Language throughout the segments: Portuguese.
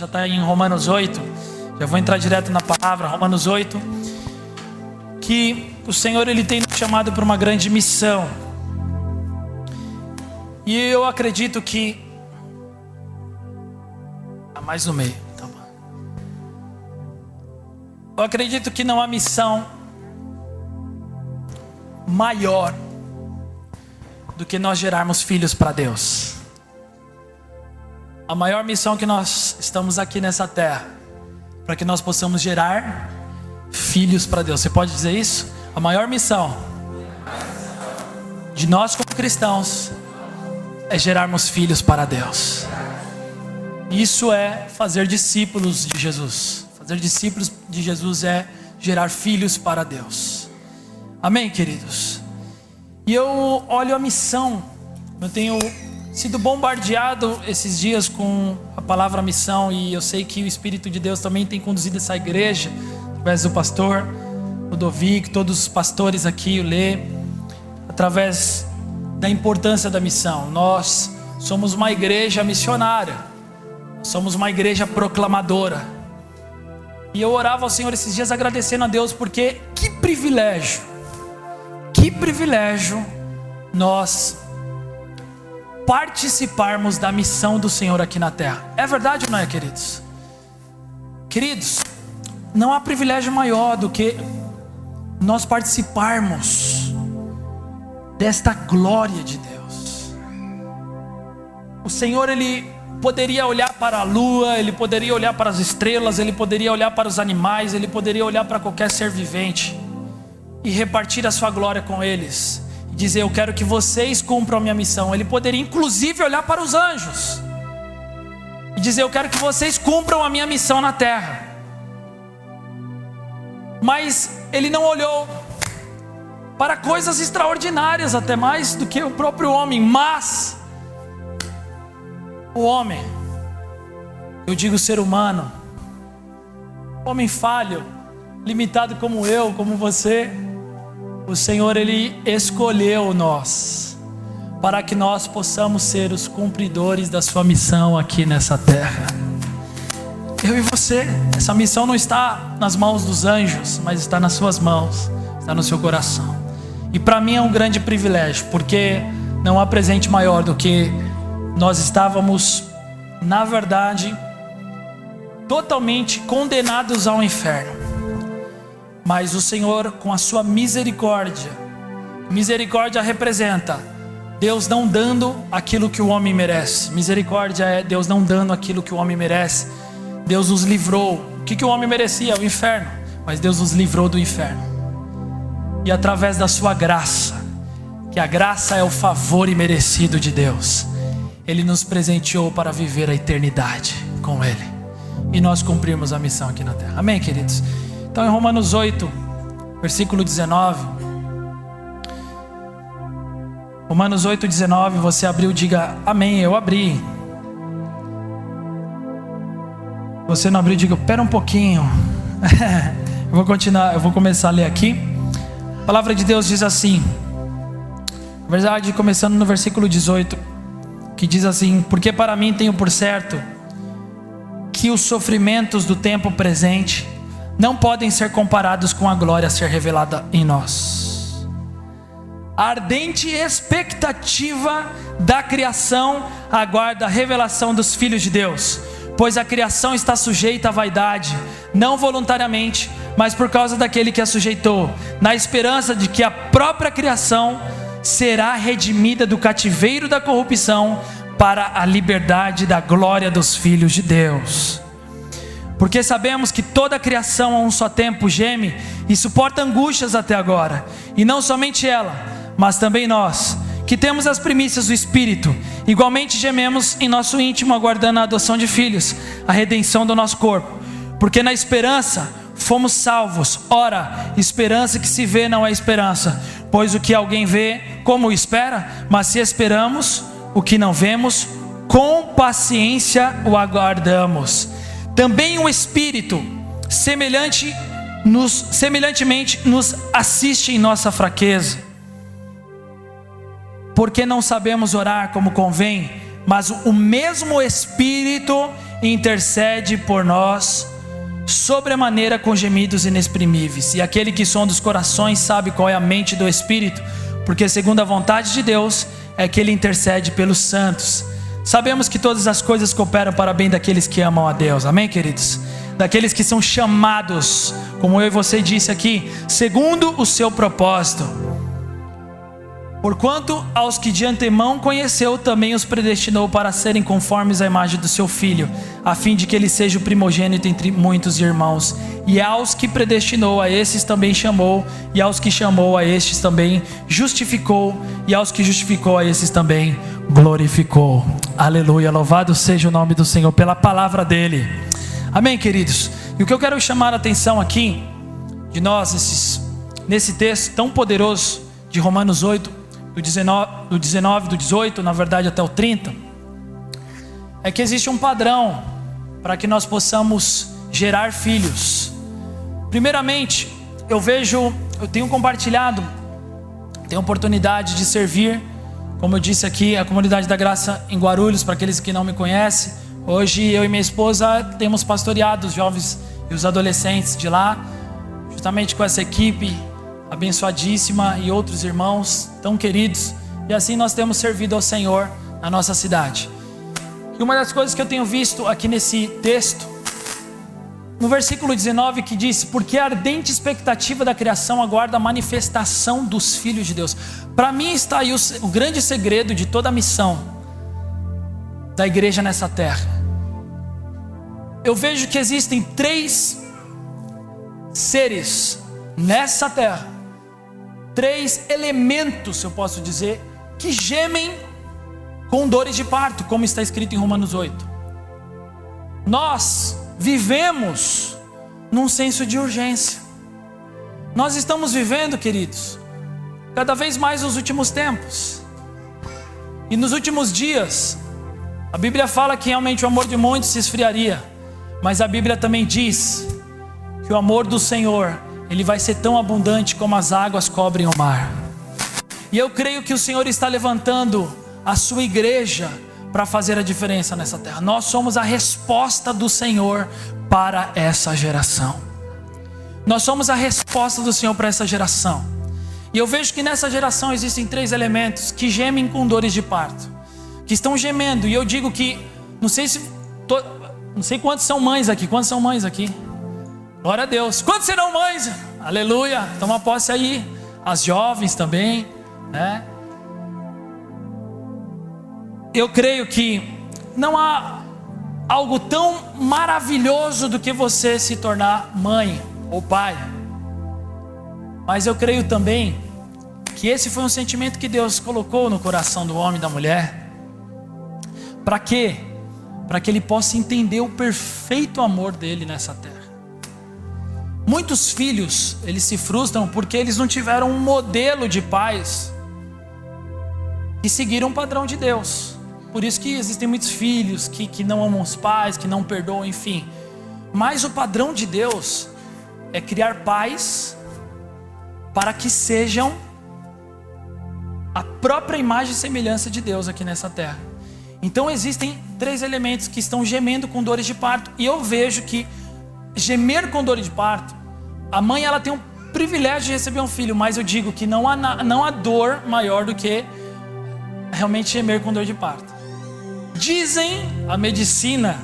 já está em Romanos 8. Já vou entrar direto na palavra, Romanos 8. Que o Senhor, Ele tem nos chamado para uma grande missão. E eu acredito que... mais no meio, tá bom. Eu acredito que não há missão maior do que nós gerarmos filhos para Deus. A maior missão que nós estamos aqui nessa terra, para que nós possamos gerar filhos para Deus. Você pode dizer isso? A maior missão de nós como cristãos é gerarmos filhos para Deus. Isso é fazer discípulos de Jesus. Fazer discípulos de Jesus é gerar filhos para Deus. Amém, queridos? E eu olho a missão. Eu tenho sido bombardeado esses dias com a palavra missão. E eu sei que o Espírito de Deus também tem conduzido essa igreja, através do pastor Ludovic, todos os pastores aqui, o Lê, através da importância da missão. Nós somos uma igreja missionária. Somos uma igreja proclamadora. E eu orava ao Senhor esses dias agradecendo a Deus, porque que privilégio nós participarmos da missão do Senhor aqui na terra. É verdade ou não é, queridos? Queridos, não há privilégio maior do que nós participarmos desta glória de Deus. O Senhor, Ele poderia olhar para a lua, Ele poderia olhar para as estrelas, Ele poderia olhar para os animais, Ele poderia olhar para qualquer ser vivente e repartir a sua glória com eles, e dizer: eu quero que vocês cumpram a minha missão. Ele poderia inclusive olhar para os anjos e dizer: eu quero que vocês cumpram a minha missão na terra. Mas Ele não olhou para coisas extraordinárias, até mais do que o próprio homem. Mas o homem, eu digo ser humano, homem falho, limitado como eu, como você, o Senhor, Ele escolheu nós para que nós possamos ser os cumpridores da sua missão aqui nessa terra. Eu e você. Essa missão não está nas mãos dos anjos, mas está nas suas mãos, está no seu coração. E para mim é um grande privilégio, porque não há presente maior do que nós estávamos, na verdade, totalmente condenados ao inferno. Mas o Senhor, com a sua misericórdia representa Deus não dando aquilo que o homem merece. Misericórdia é Deus não dando aquilo que o homem merece. Deus nos livrou. O que o homem merecia? O inferno. Mas Deus nos livrou do inferno. E através da sua graça, que a graça é o favor imerecido de Deus, Ele nos presenteou para viver a eternidade com Ele, e nós cumprimos a missão aqui na terra. Amém, queridos? Então, em Romanos 8, versículo 19. Romanos 8, 19. Você abriu, diga amém. Eu abri. Você não abriu, diga: pera um pouquinho. Eu vou continuar, eu vou começar a ler aqui. A palavra de Deus diz assim, na verdade, começando no versículo 18, que diz assim: porque para mim tenho por certo que os sofrimentos do tempo presente não podem ser comparados com a glória a ser revelada em nós. A ardente expectativa da criação aguarda a revelação dos filhos de Deus, pois a criação está sujeita à vaidade, não voluntariamente, mas por causa daquele que a sujeitou, na esperança de que a própria criação será redimida do cativeiro da corrupção para a liberdade da glória dos filhos de Deus. Porque sabemos que toda a criação a um só tempo geme e suporta angústias até agora. E não somente ela, mas também nós, que temos as primícias do Espírito, igualmente gememos em nosso íntimo, aguardando a adoção de filhos, a redenção do nosso corpo. Porque na esperança fomos salvos. Ora, esperança que se vê não é esperança, pois o que alguém vê, como o espera? Mas se esperamos o que não vemos, com paciência o aguardamos. Também o Espírito semelhantemente nos assiste em nossa fraqueza, porque não sabemos orar como convém, mas o mesmo Espírito intercede por nós sobremaneira com gemidos inexprimíveis. E aquele que sonda os corações sabe qual é a mente do Espírito, porque segundo a vontade de Deus é que Ele intercede pelos santos. Sabemos que todas as coisas cooperam para bem daqueles que amam a Deus, amém, queridos? Daqueles que são chamados, como eu e você disse aqui, segundo o seu propósito. Porquanto aos que de antemão conheceu, também os predestinou para serem conformes à imagem do seu Filho, a fim de que ele seja o primogênito entre muitos irmãos. E aos que predestinou, a esses também chamou, e aos que chamou, a estes também justificou, e aos que justificou, a esses também glorificou. Aleluia, louvado seja o nome do Senhor pela palavra dele. Amém, queridos? E o que eu quero chamar a atenção aqui de nós, nesse texto tão poderoso de Romanos 8, do 19, do 18, na verdade até o 30, é que existe um padrão para que nós possamos gerar filhos. Primeiramente, eu tenho compartilhado, tenho oportunidade de servir, como eu disse aqui, a Comunidade da Graça em Guarulhos. Para aqueles que não me conhecem, hoje eu e minha esposa temos pastoreado os jovens e os adolescentes de lá, justamente com essa equipe abençoadíssima e outros irmãos tão queridos, e assim nós temos servido ao Senhor na nossa cidade. E uma das coisas que eu tenho visto aqui nesse texto, no versículo 19, que diz: porque a ardente expectativa da criação aguarda a manifestação dos filhos de Deus. Para mim está aí o grande segredo de toda a missão da igreja nessa terra. Eu vejo que existem 3 seres nessa terra, 3 elementos, se eu posso dizer, que gemem com dores de parto, como está escrito em Romanos 8. Nós vivemos num senso de urgência. Nós estamos vivendo, queridos, cada vez mais nos últimos tempos. E nos últimos dias, a Bíblia fala que realmente o amor de muitos se esfriaria, mas a Bíblia também diz que o amor do Senhor, ele vai ser tão abundante como as águas cobrem o mar. E eu creio que o Senhor está levantando a sua igreja para fazer a diferença nessa terra. Nós somos a resposta do Senhor para essa geração. Nós somos a resposta do Senhor para essa geração. E eu vejo que nessa geração existem 3 elementos que gemem com dores de parto, que estão gemendo. E eu digo que, não sei quantos são mães aqui. Quantos são mães aqui? Glória a Deus. Quantos serão mães? Aleluia. Toma posse aí. As jovens também, né? Eu creio que não há algo tão maravilhoso do que você se tornar mãe ou pai. Mas eu creio também que esse foi um sentimento que Deus colocou no coração do homem e da mulher. Para quê? Para que ele possa entender o perfeito amor dele nessa terra. Muitos filhos, eles se frustram porque eles não tiveram um modelo de pais que seguiram o padrão de Deus. Por isso que existem muitos filhos que não amam os pais, que não perdoam, enfim. Mas o padrão de Deus é criar pais para que sejam a própria imagem e semelhança de Deus aqui nessa terra. Então existem 3 elementos que estão gemendo com dores de parto. E eu vejo que gemer com dor de parto, a mãe ela tem um privilégio de receber um filho, mas eu digo que não há dor maior do que realmente gemer com dor de parto. Dizem a medicina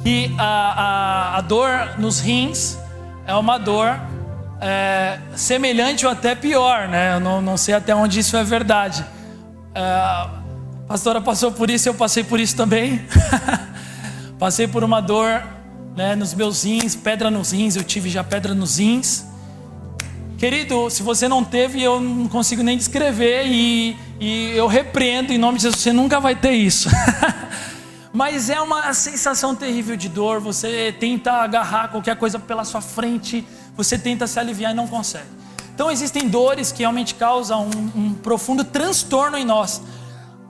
que a dor nos rins é uma dor semelhante ou até pior, né? Eu não sei até onde isso é verdade. A pastora passou por isso, eu passei por isso também. Passei por uma dor, né, nos meus rins, pedra nos rins. Eu tive já pedra nos rins. Querido, se você não teve, eu não consigo nem descrever, e eu repreendo em nome de Jesus, você nunca vai ter isso. Mas é uma sensação terrível de dor. Você tenta agarrar qualquer coisa pela sua frente, você tenta se aliviar e não consegue. Então existem dores que realmente causam um profundo transtorno em nós.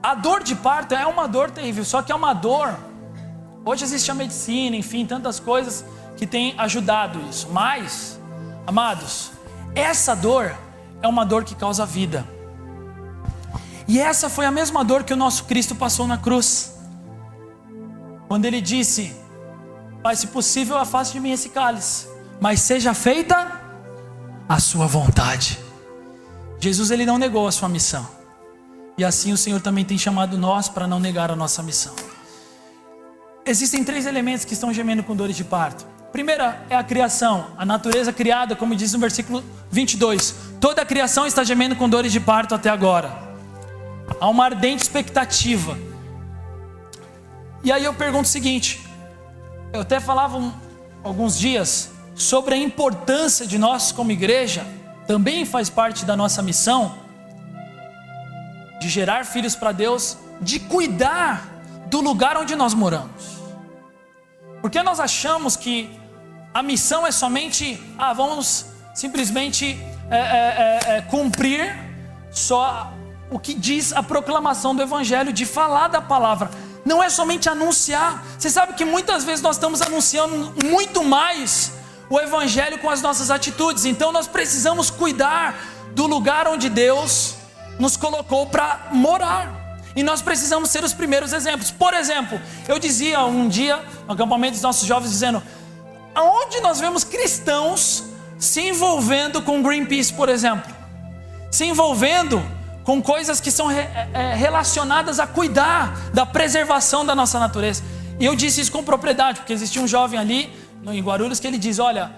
A dor de parto é uma dor terrível, só que é uma dor. Hoje existe a medicina, enfim, tantas coisas que têm ajudado isso. Mas, amados, essa dor é uma dor que causa vida. E essa foi a mesma dor que o nosso Cristo passou na cruz. quando ele disse: Pai, se possível, afaste de mim esse cálice, mas seja feita a sua vontade. Jesus, ele não negou a sua missão, e assim o Senhor também tem chamado nós para não negar a nossa missão. Existem 3 elementos que estão gemendo com dores de parto. Primeira é a criação, a natureza criada, como diz no versículo 22. Toda a criação está gemendo com dores de parto até agora. Há uma ardente expectativa. E aí eu pergunto o seguinte, eu até falava alguns dias sobre a importância de nós como igreja, também faz parte da nossa missão, de gerar filhos para Deus, de cuidar do lugar onde nós moramos. Porque nós achamos que a missão é somente, vamos simplesmente cumprir só o que diz a proclamação do Evangelho, de falar da palavra. Não é somente anunciar. Você sabe que muitas vezes nós estamos anunciando muito mais o Evangelho com as nossas atitudes. Então nós precisamos cuidar do lugar onde Deus nos colocou para morar. E nós precisamos ser os primeiros exemplos. Por exemplo, eu dizia um dia no acampamento dos nossos jovens, dizendo: aonde nós vemos cristãos se envolvendo com Greenpeace, por exemplo, se envolvendo com coisas que são relacionadas a cuidar da preservação da nossa natureza. E eu disse isso com propriedade, porque existia um jovem ali em Guarulhos que ele diz: olha,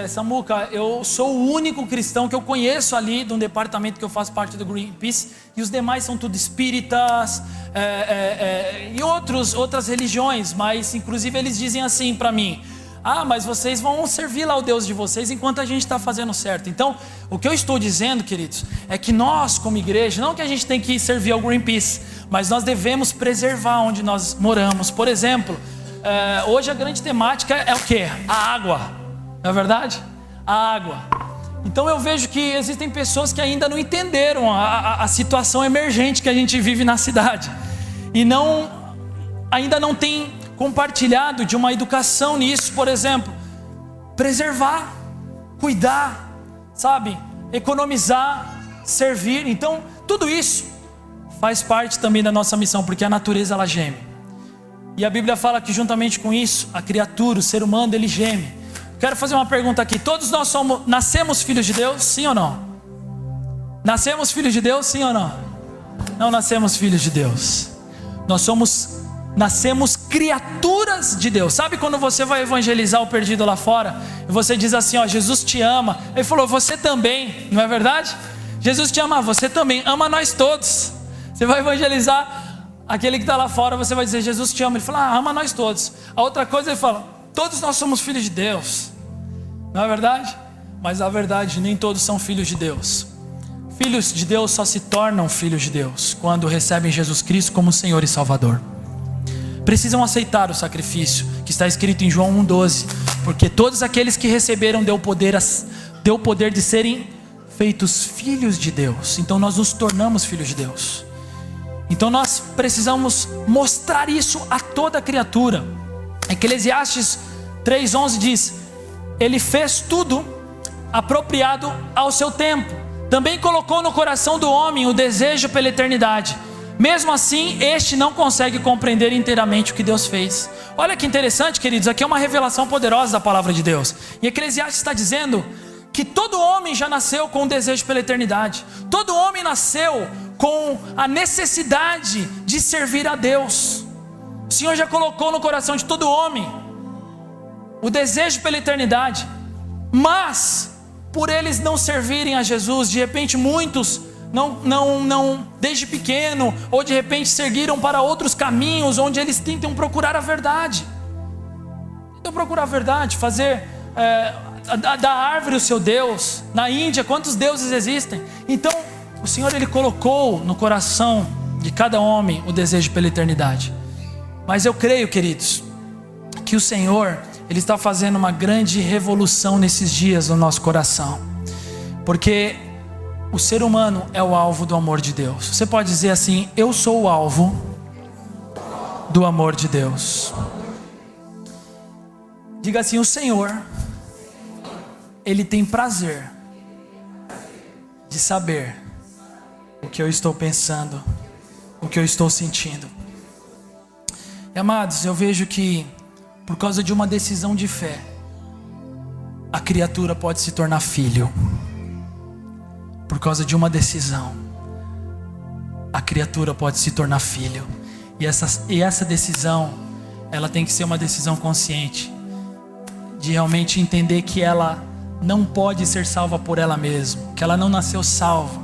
Samuca, eu sou o único cristão que eu conheço ali de um departamento que eu faço parte do Greenpeace, e os demais são tudo espíritas e outras religiões, mas inclusive eles dizem assim para mim: mas vocês vão servir lá o Deus de vocês enquanto a gente está fazendo certo. Então, o que eu estou dizendo, queridos, é que nós como igreja, não que a gente tem que servir ao Greenpeace, mas nós devemos preservar onde nós moramos. Por exemplo, hoje a grande temática é o quê? A água. Não é verdade? A água. Então eu vejo que existem pessoas que ainda não entenderam a situação emergente que a gente vive na cidade, e ainda não tem compartilhado de uma educação nisso. Por exemplo, preservar, cuidar, sabe? Economizar, servir. Então tudo isso faz parte também da nossa missão, porque a natureza ela geme. E a Bíblia fala que juntamente com isso, a criatura, o ser humano, ele geme. Quero fazer uma pergunta aqui: todos nós nascemos filhos de Deus, sim ou não? Nascemos filhos de Deus, sim ou não? Não nascemos filhos de Deus. Nascemos criaturas de Deus. Sabe quando você vai evangelizar o perdido lá fora, e você diz assim: Jesus te ama. Ele falou: você também, não é verdade? Jesus te ama, você também, ama nós todos. Você vai evangelizar aquele que está lá fora, você vai dizer: Jesus te ama. Ele fala: ama nós todos. A outra coisa, ele fala: todos nós somos filhos de Deus, não é verdade? Mas a verdade, nem todos são filhos de Deus. Filhos de Deus só se tornam filhos de Deus quando recebem Jesus Cristo como Senhor e Salvador. Precisam aceitar o sacrifício que está escrito em João 1,12, porque todos aqueles que receberam deu poder de serem feitos filhos de Deus. Então nós nos tornamos filhos de Deus. Então nós precisamos mostrar isso a toda criatura. Eclesiastes 3,11 diz: Ele fez tudo apropriado ao seu tempo, também colocou no coração do homem o desejo pela eternidade. Mesmo assim, este não consegue compreender inteiramente o que Deus fez. Olha que interessante, queridos, aqui é uma revelação poderosa da palavra de Deus. E Eclesiastes está dizendo que todo homem já nasceu com o desejo pela eternidade. Todo homem nasceu com a necessidade de servir a Deus. O Senhor já colocou no coração de todo homem o desejo pela eternidade. Mas, por eles não servirem a Jesus, de repente muitos não desde pequeno, ou de repente seguiram para outros caminhos, onde eles tentam procurar a verdade. Tentam procurar a verdade, fazer da árvore o seu Deus. Na Índia, quantos deuses existem? Então, o Senhor, Ele colocou no coração de cada homem o desejo pela eternidade. Mas eu creio, queridos, que o Senhor, Ele está fazendo uma grande revolução nesses dias no nosso coração, porque o ser humano é o alvo do amor de Deus. Você pode dizer assim: eu sou o alvo do amor de Deus. Diga assim: o Senhor, Ele tem prazer de saber o que eu estou pensando, o que eu estou sentindo. E amados, eu vejo que por causa de uma decisão de fé, a criatura pode se tornar filho. Por causa de uma decisão, a criatura pode se tornar filho. E essa decisão, ela tem que ser uma decisão consciente, de realmente entender que ela não pode ser salva por ela mesma, que ela não nasceu salva,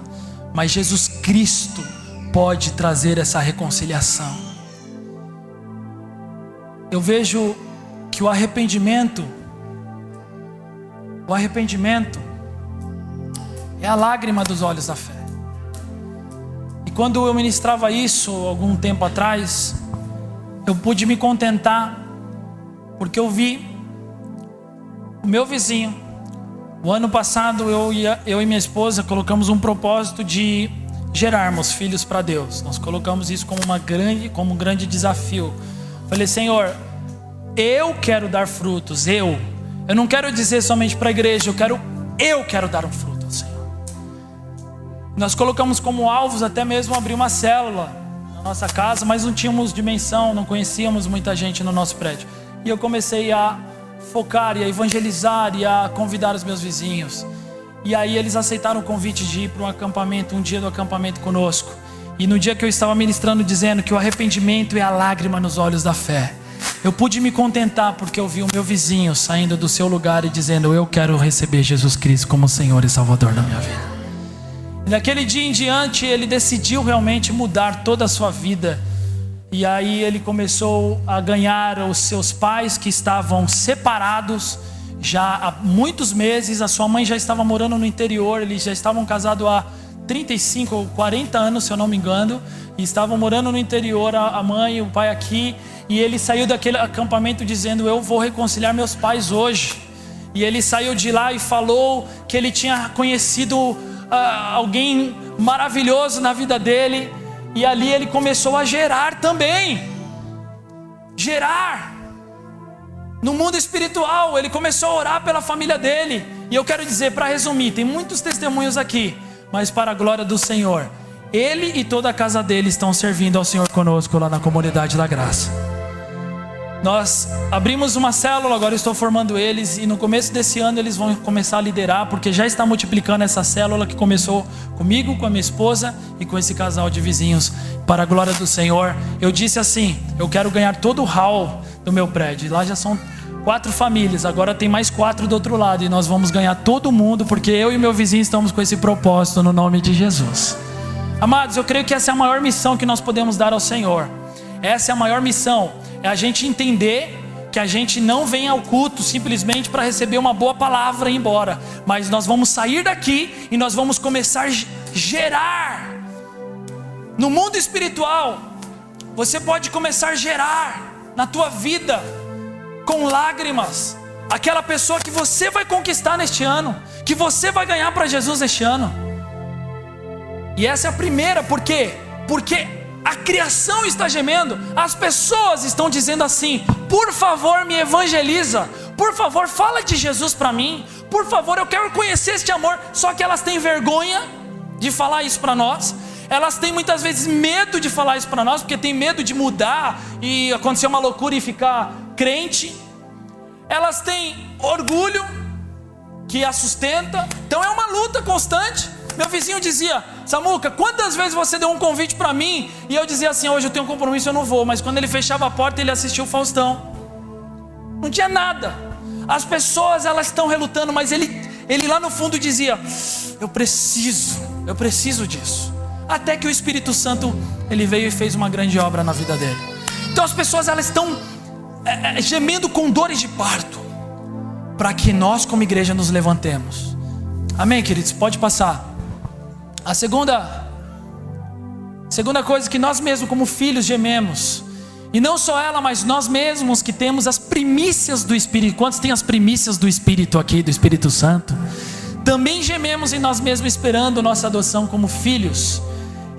mas Jesus Cristo pode trazer essa reconciliação. Eu vejo que o arrependimento é a lágrima dos olhos da fé. E quando eu ministrava isso algum tempo atrás, eu pude me contentar, porque eu vi o meu vizinho. O ano passado eu e minha esposa colocamos um propósito de gerarmos filhos para Deus. Nós colocamos isso como um grande desafio. Falei: Senhor, eu quero dar frutos. Eu não quero dizer somente para a igreja, eu quero dar um fruto ao Senhor. Nós colocamos como alvos até mesmo abrir uma célula na nossa casa, mas não tínhamos dimensão, não conhecíamos muita gente no nosso prédio. E eu comecei a focar e a evangelizar e a convidar os meus vizinhos. E aí eles aceitaram o convite de ir para um acampamento, um dia do acampamento conosco. E no dia que eu estava ministrando, dizendo que o arrependimento é a lágrima nos olhos da fé, eu pude me contentar porque eu vi o meu vizinho saindo do seu lugar e dizendo: eu quero receber Jesus Cristo como Senhor e Salvador da minha vida. E daquele dia em diante ele decidiu realmente mudar toda a sua vida. E aí ele começou a ganhar os seus pais, que estavam separados já há muitos meses. A sua mãe já estava morando no interior, eles já estavam casados há 35 ou 40 anos, se eu não me engano, e estavam morando no interior, a mãe e o pai aqui. E ele saiu daquele acampamento dizendo: eu vou reconciliar meus pais hoje. E ele saiu de lá e falou que ele tinha conhecido alguém maravilhoso na vida dele. E ali ele começou a gerar também. Gerar. No mundo espiritual, ele começou a orar pela família dele. E eu quero dizer, para resumir, tem muitos testemunhos aqui, mas para a glória do Senhor, ele e toda a casa dele estão servindo ao Senhor conosco lá na Comunidade da Graça. Nós abrimos uma célula, agora estou formando eles, e no começo desse ano eles vão começar a liderar, porque já está multiplicando essa célula que começou comigo, com a minha esposa e com esse casal de vizinhos. Para a glória do Senhor, eu disse assim: eu quero ganhar todo o hall do meu prédio. Lá já são 4 famílias, agora tem mais 4 do outro lado, e nós vamos ganhar todo mundo, porque eu e meu vizinho estamos com esse propósito, no nome de Jesus. Amados, eu creio que essa é a maior missão que nós podemos dar ao Senhor. Essa é a maior missão, é a gente entender que a gente não vem ao culto simplesmente para receber uma boa palavra e ir embora, mas nós vamos sair daqui e nós vamos começar a gerar. No mundo espiritual, você pode começar a gerar na tua vida, com lágrimas, aquela pessoa que você vai conquistar neste ano, que você vai ganhar para Jesus neste ano. E essa é a primeira, por quê? Porque a criação está gemendo, as pessoas estão dizendo assim: por favor me evangeliza, por favor fala de Jesus para mim, por favor eu quero conhecer este amor. Só que elas têm vergonha de falar isso para nós, elas têm muitas vezes medo de falar isso para nós, porque tem medo de mudar e acontecer uma loucura e ficar crente. Elas têm orgulho que a sustenta, então é uma luta constante. Meu vizinho dizia: Samuca, quantas vezes você deu um convite para mim? E eu dizia assim: hoje eu tenho um compromisso, eu não vou. Mas quando ele fechava a porta, ele assistia o Faustão. Não tinha nada. As pessoas, elas estão relutando, mas ele lá no fundo dizia: eu preciso disso. Até que o Espírito Santo, ele veio e fez uma grande obra na vida dele. Então as pessoas, elas estão gemendo com dores de parto, para que nós como igreja nos levantemos. Amém, queridos? Pode passar. A segunda coisa que nós mesmos como filhos gememos, e não só ela, mas nós mesmos que temos as primícias do Espírito. Quantos têm as primícias do Espírito aqui, do Espírito Santo? Também gememos em nós mesmos, esperando nossa adoção como filhos.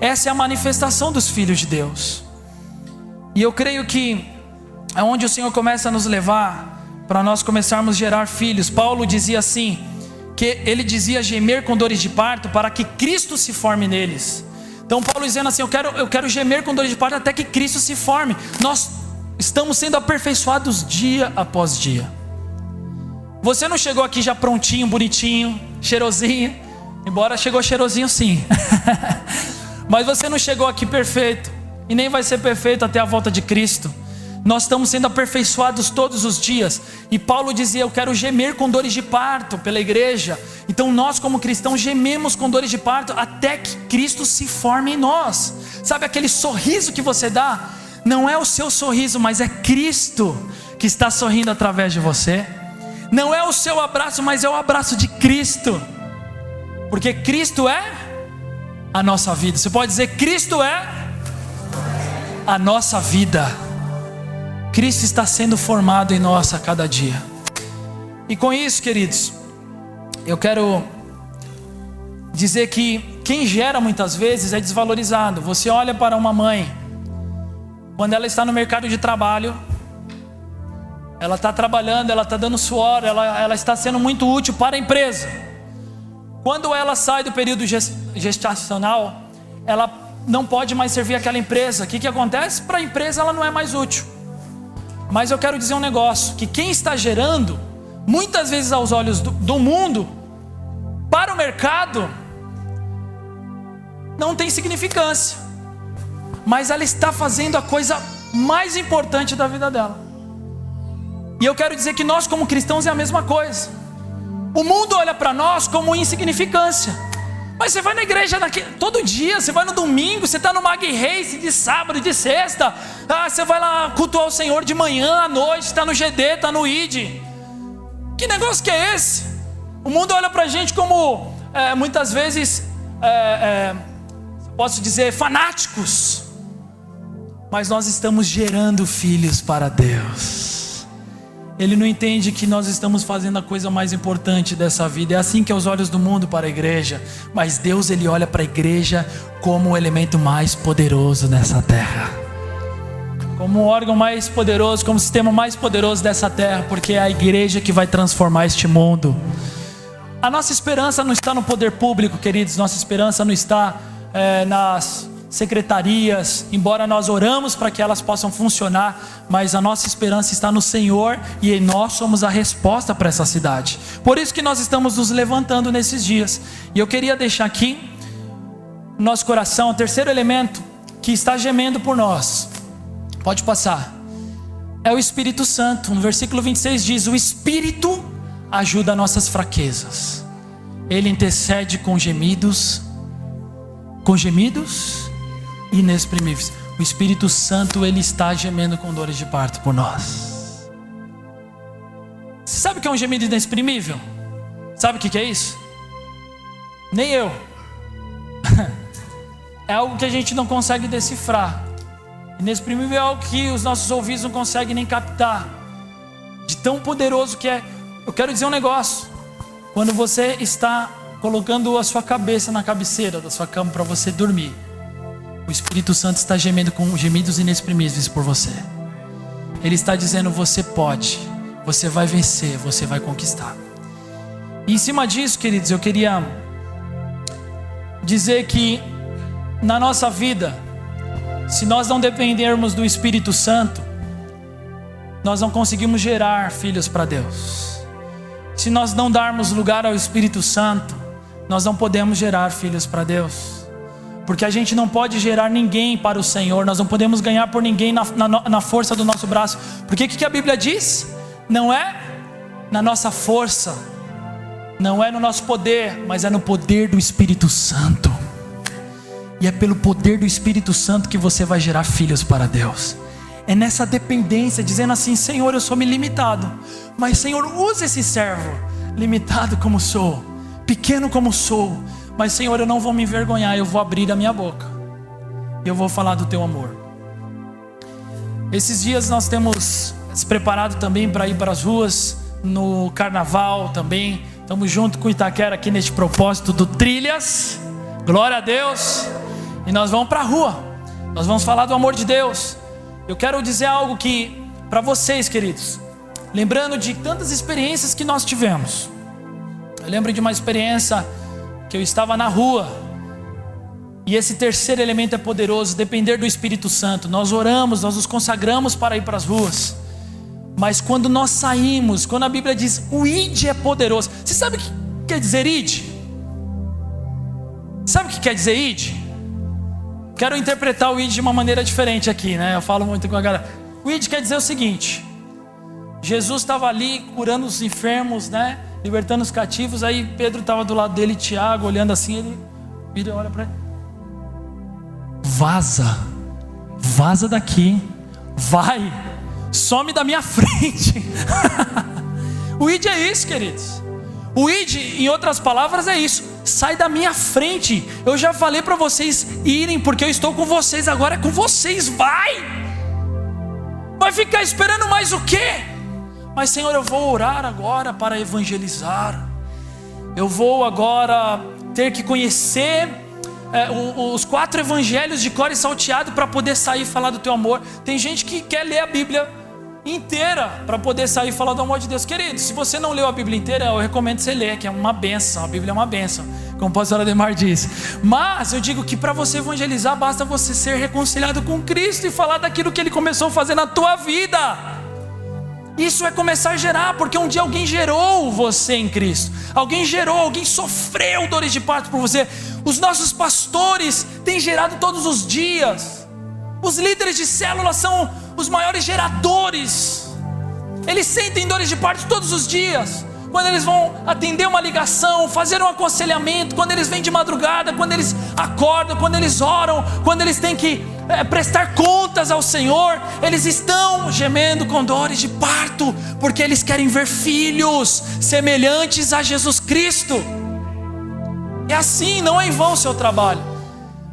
Essa é a manifestação dos filhos de Deus. E eu creio que é onde o Senhor começa a nos levar, para nós começarmos a gerar filhos. Paulo dizia assim, que ele dizia gemer com dores de parto para que Cristo se forme neles. Então Paulo dizendo assim: eu quero gemer com dores de parto até que Cristo se forme. Nós estamos sendo aperfeiçoados dia após dia. Você não chegou aqui já prontinho, bonitinho, cheirosinho, embora chegou cheirosinho sim. Mas você não chegou aqui perfeito, e nem vai ser perfeito até a volta de Cristo. Nós estamos sendo aperfeiçoados todos os dias. E Paulo dizia: eu quero gemer com dores de parto pela igreja. Então nós como cristãos gememos com dores de parto até que Cristo se forme em nós. Sabe aquele sorriso que você dá? Não é o seu sorriso, mas é Cristo que está sorrindo através de você. Não é o seu abraço, mas é o abraço de Cristo. Porque Cristo é a nossa vida. Você pode dizer: Cristo é a nossa vida. Cristo está sendo formado em nós a cada dia. E com isso, queridos, eu quero dizer que quem gera muitas vezes é desvalorizado. Você olha para uma mãe, quando ela está no mercado de trabalho, ela está trabalhando, ela está dando suor, ela está sendo muito útil para a empresa. Quando ela sai do período gestacional, ela não pode mais servir aquela empresa. O que acontece? Para a empresa ela não é mais útil. Mas eu quero dizer um negócio, que quem está gerando, muitas vezes aos olhos do mundo, para o mercado, não tem significância. Mas ela está fazendo a coisa mais importante da vida dela. E eu quero dizer que nós como cristãos é a mesma coisa. O mundo olha para nós como insignificância. Mas você vai na igreja todo dia, você vai no domingo, você está no Mag Race de sábado, de sexta. Você vai lá cultuar o Senhor de manhã, à noite, está no GD, está no ID. Que negócio que é esse? O mundo olha para a gente como, muitas vezes, posso dizer, fanáticos. Mas nós estamos gerando filhos para Deus. Ele não entende que nós estamos fazendo a coisa mais importante dessa vida. É assim que é os olhos do mundo para a igreja. Mas Deus, Ele olha para a igreja como o elemento mais poderoso nessa terra, como o órgão mais poderoso, como o sistema mais poderoso dessa terra. Porque é a igreja que vai transformar este mundo. A nossa esperança não está no poder público, queridos. Nossa esperança não está nas secretarias, embora nós oramos para que elas possam funcionar, mas a nossa esperança está no Senhor, e nós somos a resposta para essa cidade. Por isso que nós estamos nos levantando nesses dias. E eu queria deixar aqui no nosso coração o terceiro elemento que está gemendo por nós. Pode passar. É o Espírito Santo. No versículo 26 diz: o Espírito ajuda nossas fraquezas. Ele intercede com gemidos inexprimíveis. O Espírito Santo, Ele está gemendo com dores de parto por nós. Você sabe o que é um gemido inexprimível? Sabe o que é isso? Nem eu. É algo que a gente não consegue decifrar. Inexprimível é algo que os nossos ouvidos não conseguem nem captar, de tão poderoso que é. Eu quero dizer um negócio: quando você está colocando a sua cabeça na cabeceira da sua cama para você dormir, o Espírito Santo está gemendo com gemidos inexprimíveis por você. Ele está dizendo: você pode, você vai vencer, você vai conquistar. E em cima disso, queridos, eu queria dizer que na nossa vida, se nós não dependermos do Espírito Santo, nós não conseguimos gerar filhos para Deus. Se nós não darmos lugar ao Espírito Santo, nós não podemos gerar filhos para Deus. Porque a gente não pode gerar ninguém para o Senhor. Nós não podemos ganhar por ninguém na força do nosso braço. Porque o que a Bíblia diz? Não é na nossa força, não é no nosso poder, mas é no poder do Espírito Santo. E é pelo poder do Espírito Santo que você vai gerar filhos para Deus. É nessa dependência, dizendo assim: Senhor, eu sou limitado, mas Senhor, usa esse servo, limitado como sou, pequeno como sou, mas Senhor, eu não vou me envergonhar, eu vou abrir a minha boca, e eu vou falar do teu amor. Esses dias nós temos se preparado também para ir para as ruas, no carnaval também. Estamos junto com Itaquera aqui neste propósito do Trilhas, glória a Deus. E nós vamos para a rua, nós vamos falar do amor de Deus. Eu quero dizer algo que, para vocês, queridos, lembrando de tantas experiências que nós tivemos. Eu lembro de uma experiência que eu estava na rua, E esse terceiro elemento é poderoso, depender do Espírito Santo. Nós oramos, nós nos consagramos para ir para as ruas. Mas quando nós saímos, quando a Bíblia diz o id é poderoso. Você sabe o que quer dizer id? Sabe o que quer dizer id? Quero interpretar o id de uma maneira diferente aqui, né? Eu falo muito com a galera. O id quer dizer o seguinte: Jesus estava ali curando os enfermos, né? Libertando os cativos. Aí Pedro estava do lado dele, Tiago, olhando assim. Ele vira e olha para ele: vaza daqui, vai, some da minha frente. O id é isso, queridos. O id, em outras palavras, é isso: sai da minha frente. Eu já falei para vocês irem, porque eu estou com vocês, agora é com vocês. Vai ficar esperando mais o quê? Mas Senhor, eu vou orar agora para evangelizar. Eu vou agora ter que conhecer os 4 evangelhos de cor e salteado para poder sair e falar do teu amor. Tem gente que quer ler a Bíblia inteira para poder sair e falar do amor de Deus. Querido, se você não leu a Bíblia inteira, eu recomendo você ler, que é uma bênção. A Bíblia é uma bênção, como o pastor Ademar disse. Mas eu digo que para você evangelizar, basta você ser reconciliado com Cristo e falar daquilo que Ele começou a fazer na tua vida. Isso é começar a gerar, porque um dia alguém gerou você em Cristo. Alguém sofreu dores de parto por você. Os nossos pastores têm gerado todos os dias. Os líderes de célula são os maiores geradores. Eles sentem dores de parto todos os dias. Quando eles vão atender uma ligação, fazer um aconselhamento, quando eles vêm de madrugada, quando eles acordam, quando eles oram, quando eles têm que prestar contas ao Senhor, eles estão gemendo com dores de parto, porque eles querem ver filhos semelhantes a Jesus Cristo. É assim, não é em vão o seu trabalho.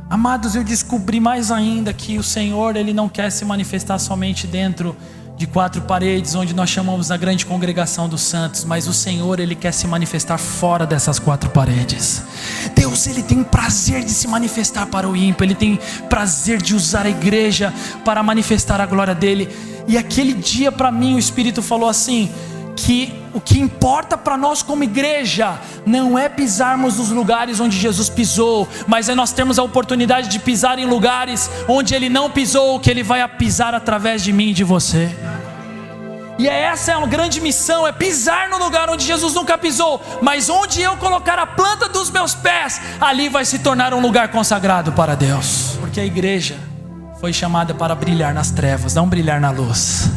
Amados, eu descobri mais ainda que o Senhor, Ele não quer se manifestar somente dentro de 4 paredes, onde nós chamamos a grande congregação dos santos, mas o Senhor, Ele quer se manifestar fora dessas 4 paredes. Deus, Ele tem prazer de se manifestar para o ímpio, Ele tem prazer de usar a igreja para manifestar a glória dEle. E aquele dia para mim o Espírito falou assim, que o que importa para nós como igreja não é pisarmos nos lugares onde Jesus pisou, mas é nós termos a oportunidade de pisar em lugares onde Ele não pisou, que Ele vai pisar através de mim e de você. E essa é uma grande missão, é pisar no lugar onde Jesus nunca pisou, mas onde eu colocar a planta dos meus pés, ali vai se tornar um lugar consagrado para Deus. Porque a igreja foi chamada para brilhar nas trevas, não brilhar na luz.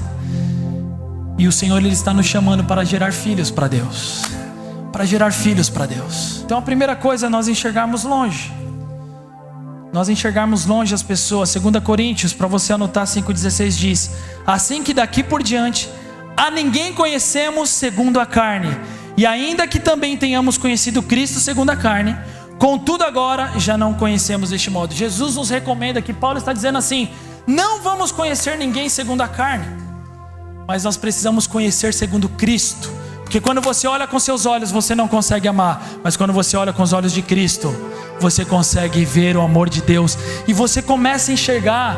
E o Senhor, Ele está nos chamando para gerar filhos para Deus. Para gerar filhos para Deus. Então a primeira coisa é nós enxergarmos longe. Nós enxergarmos longe as pessoas. 2 Coríntios, para você anotar, 5,16 diz: assim que daqui por diante a ninguém conhecemos segundo a carne. E ainda que também tenhamos conhecido Cristo segundo a carne, contudo agora já não conhecemos deste modo. Jesus nos recomenda, que Paulo está dizendo assim: não vamos conhecer ninguém segundo a carne, mas nós precisamos conhecer segundo Cristo. Porque quando você olha com seus olhos, você não consegue amar. Mas quando você olha com os olhos de Cristo, você consegue ver o amor de Deus. E você começa a enxergar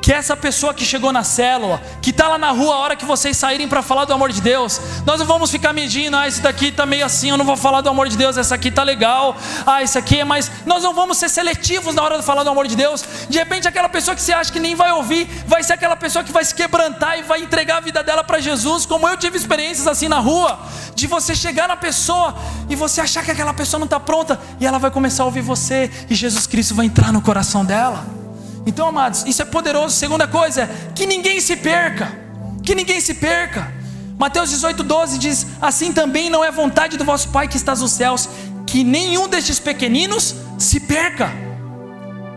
que essa pessoa que chegou na célula, que está lá na rua a hora que vocês saírem para falar do amor de Deus, nós não vamos ficar medindo: esse daqui está meio assim, eu não vou falar do amor de Deus. Essa aqui está legal, esse aqui é mais... Nós não vamos ser seletivos na hora de falar do amor de Deus. De repente aquela pessoa que você acha que nem vai ouvir, vai ser aquela pessoa que vai se quebrantar e vai entregar a vida dela para Jesus. Como eu tive experiências assim na rua, de você chegar na pessoa e você achar que aquela pessoa não está pronta, e ela vai começar a ouvir você, e Jesus Cristo vai entrar no coração dela. Então, amados, isso é poderoso. Segunda coisa é que ninguém se perca. Que ninguém se perca. Mateus 18,12 diz: assim também não é vontade do vosso Pai que está nos céus, que nenhum destes pequeninos se perca.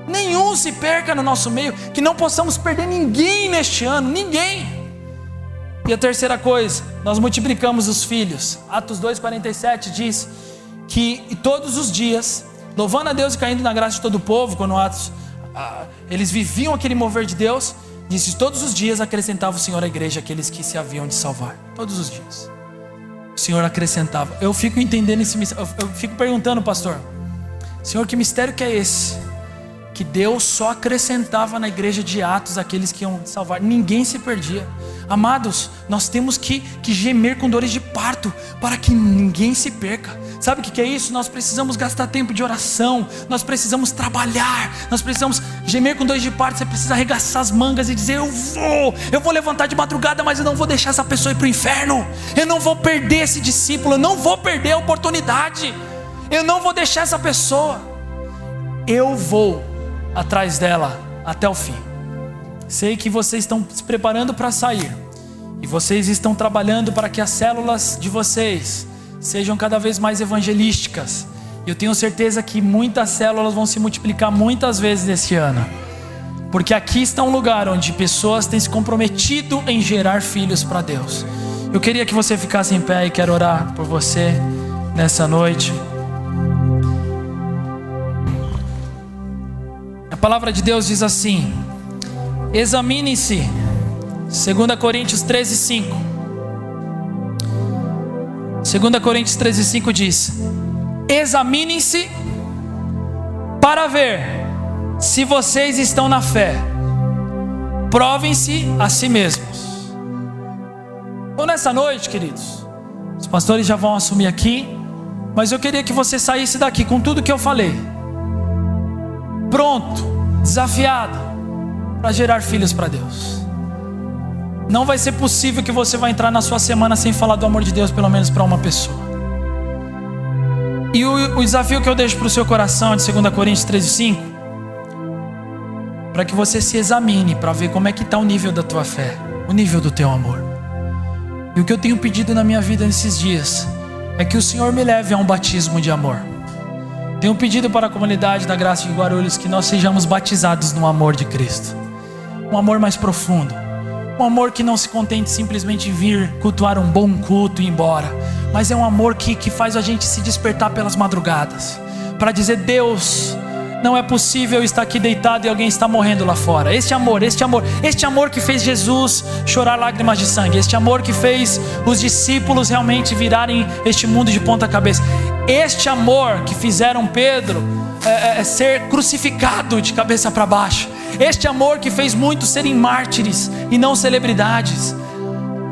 Nenhum se perca no nosso meio. Que não possamos perder ninguém neste ano. Ninguém. E a terceira coisa, nós multiplicamos os filhos. Atos 2,47 diz que todos os dias, louvando a Deus e caindo na graça de todo o povo, quando Atos... eles viviam aquele mover de Deus, disse: todos os dias acrescentava o Senhor à igreja aqueles que se haviam de salvar. Todos os dias o Senhor acrescentava. Eu fico entendendo esse mistério. Eu fico perguntando, pastor: Senhor, que mistério que é esse? que Deus só acrescentava na igreja de Atos aqueles que iam salvar. Ninguém se perdia. Amados, nós temos que gemer com dores de parto para que ninguém se perca. Sabe o que é isso? Nós precisamos gastar tempo de oração, nós precisamos trabalhar, nós precisamos gemer com dores de parto. Você precisa arregaçar as mangas e dizer: eu vou levantar de madrugada, mas eu não vou deixar essa pessoa ir para o inferno. Eu não vou perder esse discípulo, eu não vou perder a oportunidade, eu não vou deixar essa pessoa. Eu vou atrás dela até o fim. Sei que vocês estão se preparando para sair, e vocês estão trabalhando para que as células de vocês sejam cada vez mais evangelísticas. Eu tenho certeza que muitas células vão se multiplicar muitas vezes nesse ano, porque aqui está um lugar onde pessoas têm se comprometido em gerar filhos para Deus. Eu queria que você ficasse em pé e quero orar por você nessa noite. A palavra de Deus diz assim: examine-se, 2 Coríntios 13:5. 2 Coríntios 13:5 diz: examinem-se para ver se vocês estão na fé, provem-se a si mesmos. Então nessa noite, queridos, os pastores já vão assumir aqui, mas eu queria que você saísse daqui com tudo que eu falei, pronto, desafiado para gerar filhos para Deus. Não vai ser possível que você vai entrar na sua semana sem falar do amor de Deus, pelo menos para uma pessoa. E o desafio que eu deixo para o seu coração, de 2 Coríntios 13:5, para que você se examine, para ver como é que está o nível da tua fé, o nível do teu amor. E o que eu tenho pedido na minha vida nesses dias é que o Senhor me leve a um batismo de amor. Tenho pedido para a comunidade da Graça de Guarulhos que nós sejamos batizados no amor de Cristo. Um amor mais profundo. Um amor que não se contente simplesmente em vir cultuar um bom culto e ir embora, mas é um amor que faz a gente se despertar pelas madrugadas, para dizer: Deus, não é possível estar aqui deitado e alguém está morrendo lá fora. Este amor que fez Jesus chorar lágrimas de sangue, este amor que fez os discípulos realmente virarem este mundo de ponta cabeça, este amor que fizeram Pedro ser crucificado de cabeça para baixo, este amor que fez muitos serem mártires e não celebridades,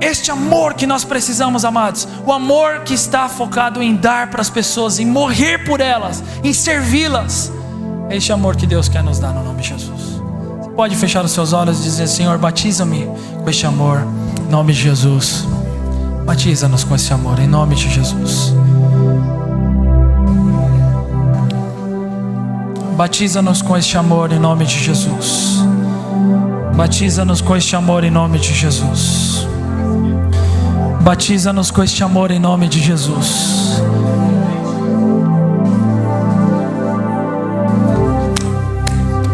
este amor que nós precisamos, amados, o amor que está focado em dar para as pessoas, em morrer por elas, em servi-las, é este amor que Deus quer nos dar no nome de Jesus. Você pode fechar os seus olhos e dizer: Senhor, batiza-me com este amor, em nome de Jesus. Batiza-nos com esse amor, em nome de Jesus. Batiza-nos com este amor em nome de Jesus. Batiza-nos com este amor em nome de Jesus. Batiza-nos com este amor em nome de Jesus.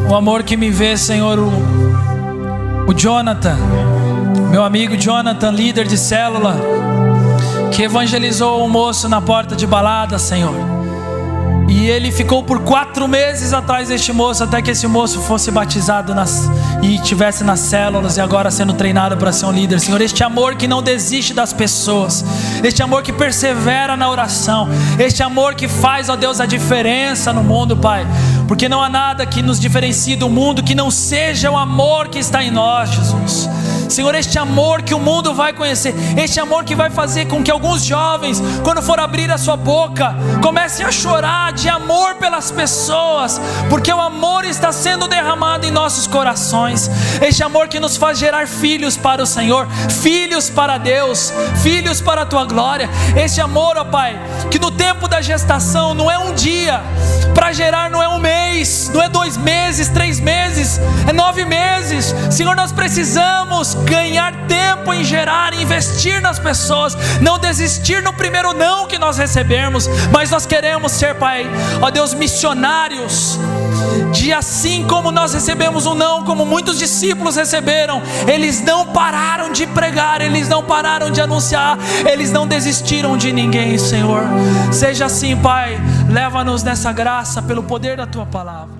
O amor que me vê, Senhor, o Jonathan, meu amigo Jonathan, líder de célula, que evangelizou um moço na porta de balada, Senhor. E ele ficou por 4 meses atrás deste moço, até que esse moço fosse batizado e estivesse nas células e agora sendo treinado para ser um líder. Senhor, este amor que não desiste das pessoas, este amor que persevera na oração, este amor que faz, ó Deus, a diferença no mundo, Pai, porque não há nada que nos diferencie do mundo que não seja o amor que está em nós, Jesus. Senhor, este amor que o mundo vai conhecer, este amor que vai fazer com que alguns jovens, quando for abrir a sua boca, comecem a chorar de amor pelas pessoas, porque o amor está sendo derramado em nossos corações. Este amor que nos faz gerar filhos para o Senhor, filhos para Deus, filhos para a tua glória. Este amor, ó Pai, que no tempo da gestação não é um dia, para gerar não é um mês, não é 2 meses, 3 meses, é 9 meses. Senhor, nós precisamos ganhar tempo em gerar, investir nas pessoas, não desistir no primeiro não que nós recebermos, mas nós queremos ser, Pai, ó Deus, missionários, de assim como nós recebemos um não, como muitos discípulos receberam, eles não pararam de pregar, eles não pararam de anunciar, eles não desistiram de ninguém. Senhor, seja assim, Pai, leva-nos nessa graça pelo poder da Tua palavra.